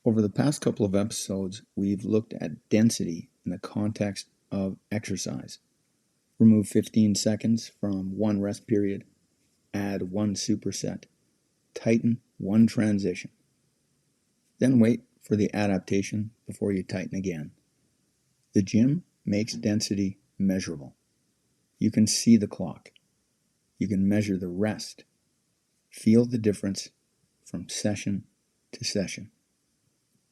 Over the past couple of episodes, we've looked at density in the context of exercise. Remove 15 seconds from one rest period, add one superset, tighten one transition. Then wait for the adaptation before you tighten again. The gym makes density measurable. You can see the clock. You can measure the rest. Feel the difference from session to session.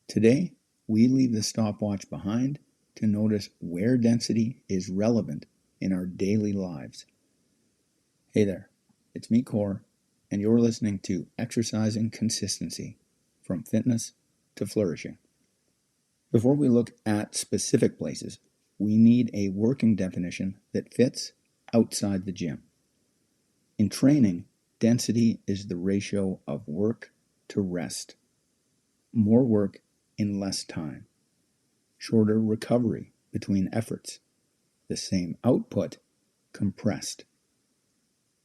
Today, we leave the stopwatch behind to notice where density is relevant in our daily lives. Hey there, it's me, Core, and you're listening to Exercising Consistency, from fitness to flourishing. Before we look at specific places, we need a working definition that fits outside the gym. In training, density is the ratio of work to rest. More work in less time. Shorter recovery between efforts. The same output compressed.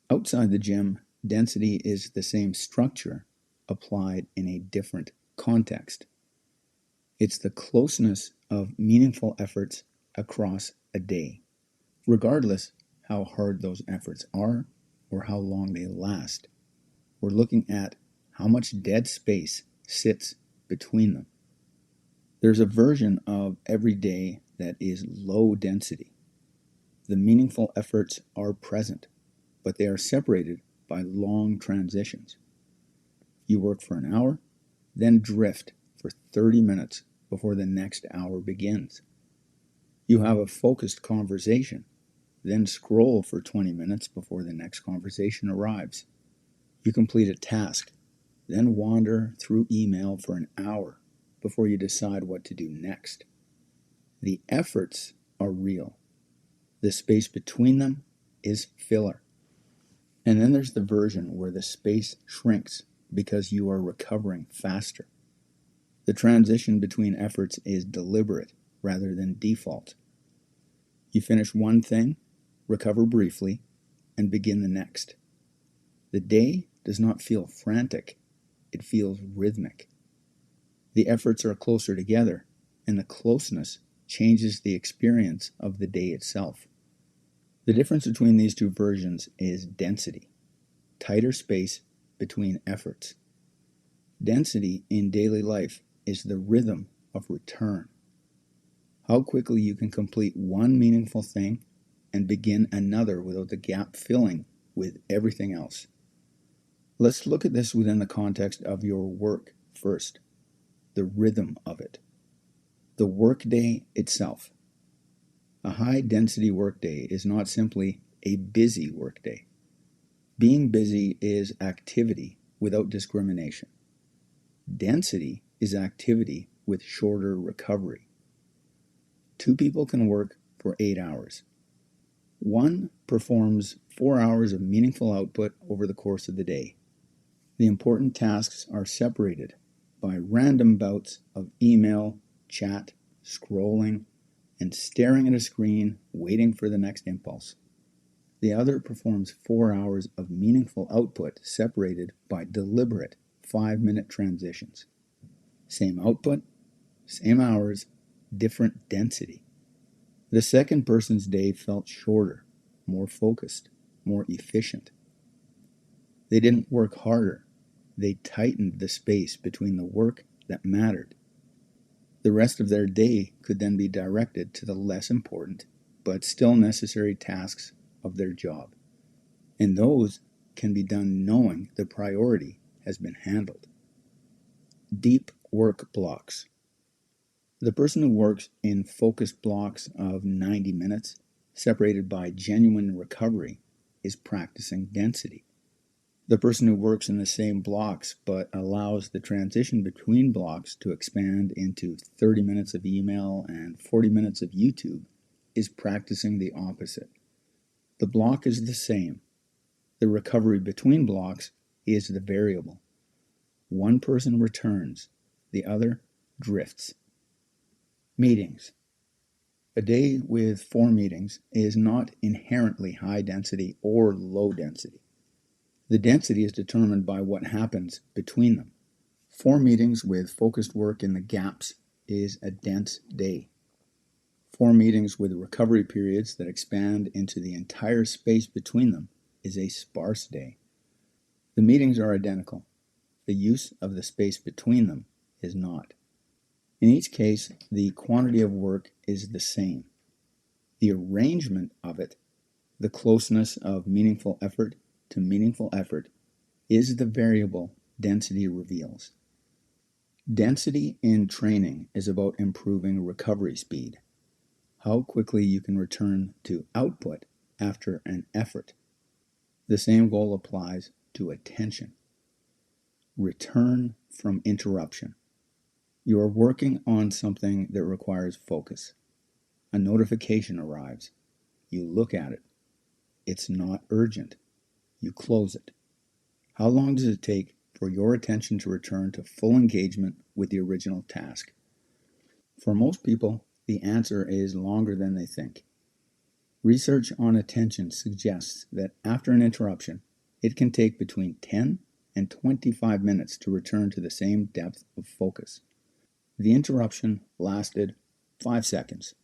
Outside the gym, density is the same structure applied in a different context. It's the closeness of meaningful efforts across a day, regardless how hard those efforts are or how long they last. We're looking at how much dead space sits between them. There's a version of every day that is low density. The meaningful efforts are present, but they are separated by long transitions. You work for an hour, then drift for 30 minutes before the next hour begins. You have a focused conversation, then scroll for 20 minutes before the next conversation arrives. You complete a task, then wander through email for an hour before you decide what to do next. The efforts are real. The space between them is filler. And then there's the version where the space shrinks because you are recovering faster. The transition between efforts is deliberate rather than default. You finish one thing, recover briefly, and begin the next. The day does not feel frantic, it feels rhythmic. The efforts are closer together, and the closeness changes the experience of the day itself. The difference between these two versions is density, tighter space between efforts. Density in daily life is the rhythm of return. How quickly you can complete one meaningful thing and begin another without the gap filling with everything else. Let's look at this within the context of your work first, the rhythm of it. The workday itself. A high-density workday is not simply a busy workday. Being busy is activity without discrimination. Density is activity with shorter recovery. Two people can work for 8 hours. One performs 4 hours of meaningful output over the course of the day. The important tasks are separated by random bouts of email, chat, scrolling, and staring at a screen waiting for the next impulse. The other performs 4 hours of meaningful output separated by deliberate 5-minute transitions. Same output, same hours, different density. The second person's day felt shorter, more focused, more efficient. They didn't work harder. They tightened the space between the work that mattered. The rest of their day could then be directed to the less important, but still necessary tasks of their job. And those can be done knowing the priority has been handled. Deep work blocks. The person who works in focused blocks of 90 minutes, separated by genuine recovery, is practicing density. The person who works in the same blocks but allows the transition between blocks to expand into 30 minutes of email and 40 minutes of YouTube is practicing the opposite. The block is the same. The recovery between blocks is the variable. One person returns, the other drifts. Meetings. A day with 4 meetings is not inherently high density or low density. The density is determined by what happens between them. 4 meetings with focused work in the gaps is a dense day. 4 meetings with recovery periods that expand into the entire space between them is a sparse day. The meetings are identical. The use of the space between them is not. In each case, the quantity of work is the same. The arrangement of it, the closeness of meaningful effort to meaningful effort, is the variable density reveals. Density in training is about improving recovery speed, how quickly you can return to output after an effort. The same goal applies to attention. Return from interruption. You are working on something that requires focus. A notification arrives. You look at it. It's not urgent. You close it. How long does it take for your attention to return to full engagement with the original task? For most people, the answer is longer than they think. Research on attention suggests that after an interruption, it can take between 10 and 25 minutes to return to the same depth of focus. The interruption lasted 5 seconds.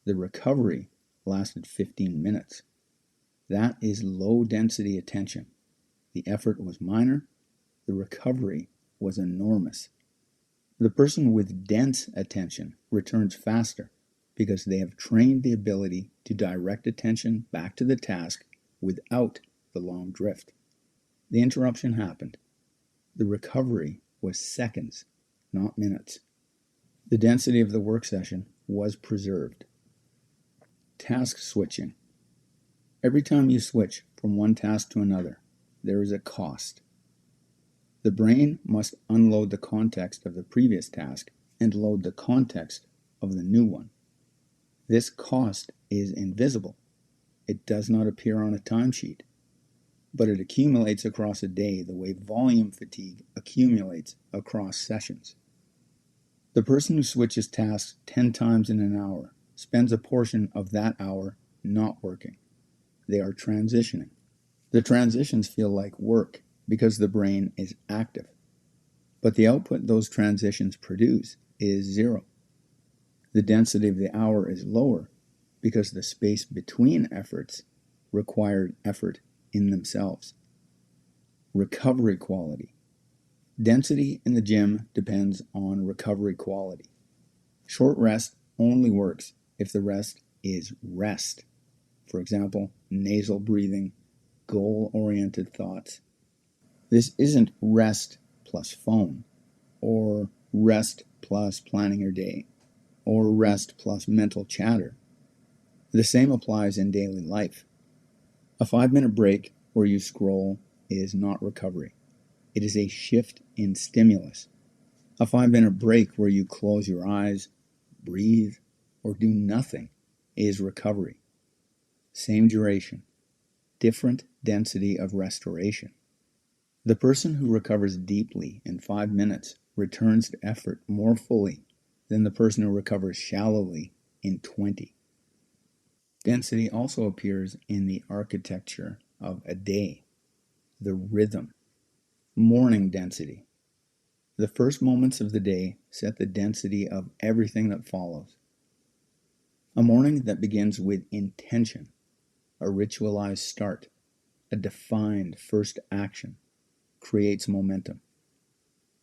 The recovery lasted 15 minutes. That is low-density attention. The effort was minor. The recovery was enormous. The person with dense attention returns faster because they have trained the ability to direct attention back to the task without the long drift. The interruption happened. The recovery was seconds, not minutes. The density of the work session was preserved. Task switching. Every time you switch from one task to another, there is a cost. The brain must unload the context of the previous task and load the context of the new one. This cost is invisible. It does not appear on a timesheet, but it accumulates across a day the way volume fatigue accumulates across sessions. The person who switches tasks 10 times in an hour spends a portion of that hour not working. They are transitioning. The transitions feel like work because the brain is active, but the output those transitions produce is zero. The density of the hour is lower because the space between efforts required effort in themselves. Recovery quality. Density in the gym depends on recovery quality. Short rest only works if the rest is rest. For example, nasal breathing, goal-oriented thoughts. This isn't rest plus phone, or rest plus planning your day, or rest plus mental chatter. The same applies in daily life. A 5-minute break where you scroll is not recovery. It is a shift in stimulus. A 5-minute break where you close your eyes, breathe, or do nothing is recovery. Same duration, different density of restoration. The person who recovers deeply in 5 minutes returns to effort more fully than the person who recovers shallowly in 20. Density also appears in the architecture of a day, the rhythm. Morning density. The first moments of the day set the density of everything that follows. A morning that begins with intention, a ritualized start, a defined first action, creates momentum.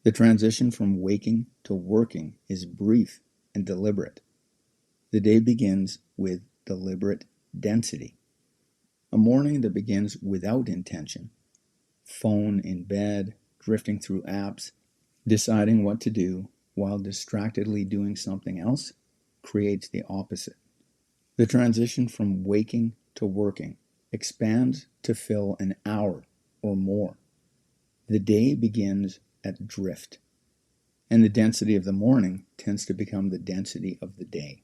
The transition from waking to working is brief and deliberate. The day begins with deliberate density. A morning that begins without intention, phone in bed, drifting through apps, deciding what to do while distractedly doing something else, creates the opposite. The transition from waking to working expands to fill an hour or more. The day begins at drift, and the density of the morning tends to become the density of the day.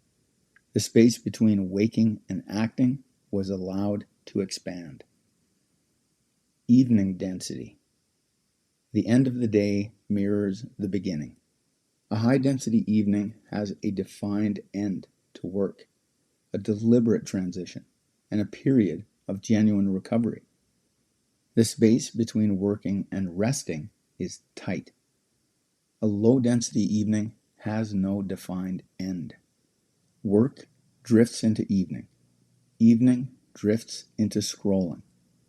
The space between waking and acting was allowed to expand. Evening density. The end of the day mirrors the beginning. A high-density evening has a defined end to work, a deliberate transition, and a period of genuine recovery. The space between working and resting is tight. A low-density evening has no defined end. Work drifts into evening. Evening drifts into scrolling.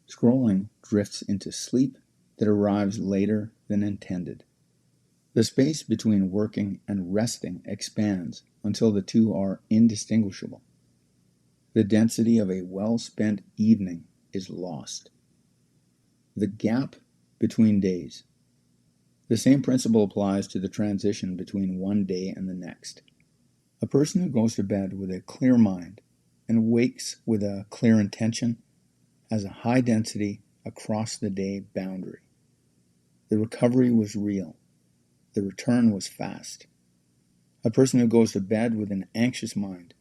Scrolling drifts into sleep that arrives later than intended. The space between working and resting expands until the two are indistinguishable. The density of a well-spent evening is lost. The gap between days. The same principle applies to the transition between one day and the next. A person who goes to bed with a clear mind and wakes with a clear intention has a high density across the day boundary. The recovery was real. The return was fast. A person who goes to bed with an anxious mind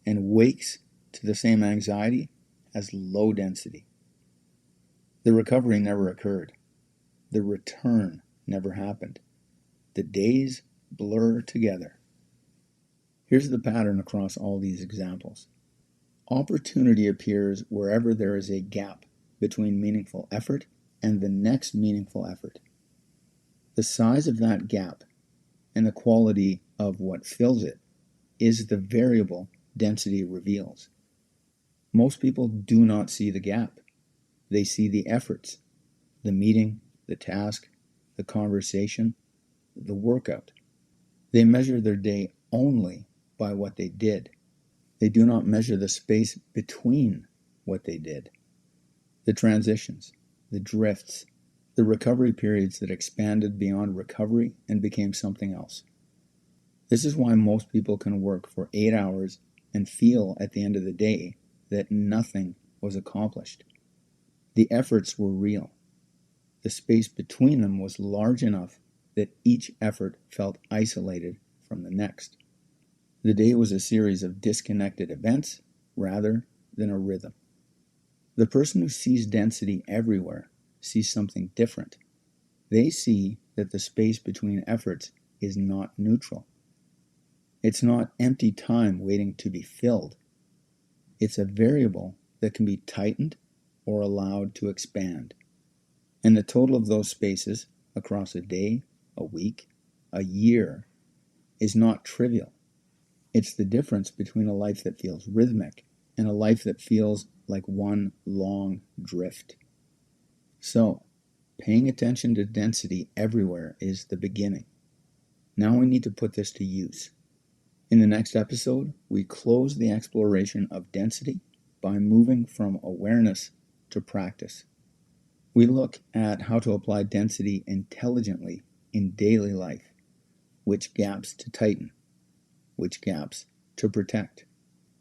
and wakes to the same anxiety has low density. The recovery never occurred. The return never happened. The days blur together. Here's the pattern across all these examples. Opportunity appears wherever there is a gap between meaningful effort and the next meaningful effort. The size of that gap and the quality of what fills it is the variable density reveals. Most people do not see the gap. They see the efforts, the meeting, the task, the conversation, the workout. They measure their day only by what they did. They do not measure the space between what they did, the transitions, the drifts, the recovery periods that expanded beyond recovery and became something else. This is why most people can work for 8 hours and feel at the end of the day that nothing was accomplished. The efforts were real. The space between them was large enough that each effort felt isolated from the next. The day was a series of disconnected events rather than a rhythm. The person who sees density everywhere sees something different. They see that the space between efforts is not neutral. It's not empty time waiting to be filled. It's a variable that can be tightened or allowed to expand. And the total of those spaces across a day, a week, a year is not trivial. It's the difference between a life that feels rhythmic and a life that feels like one long drift. So, paying attention to density everywhere is the beginning. Now we need to put this to use. In the next episode, we close the exploration of density by moving from awareness to practice. We look at how to apply density intelligently in daily life, which gaps to tighten, which gaps to protect,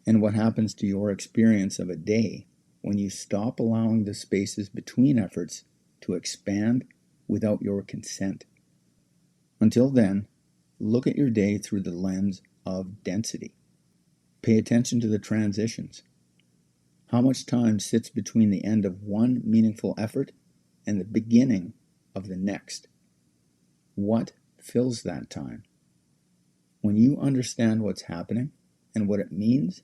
and what happens to your experience of a day when you stop allowing the spaces between efforts to expand without your consent. Until then, look at your day through the lens of density. Pay attention to the transitions. How much time sits between the end of one meaningful effort and the beginning of the next? What fills that time? When you understand what's happening and what it means,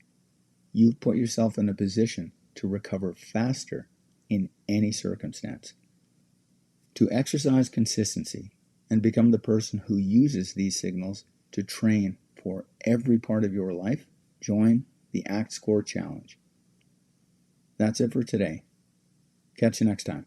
you've put yourself in a position to recover faster in any circumstance. To exercise consistency and become the person who uses these signals to train for every part of your life, join the Act Score Challenge. That's it for today. Catch you next time.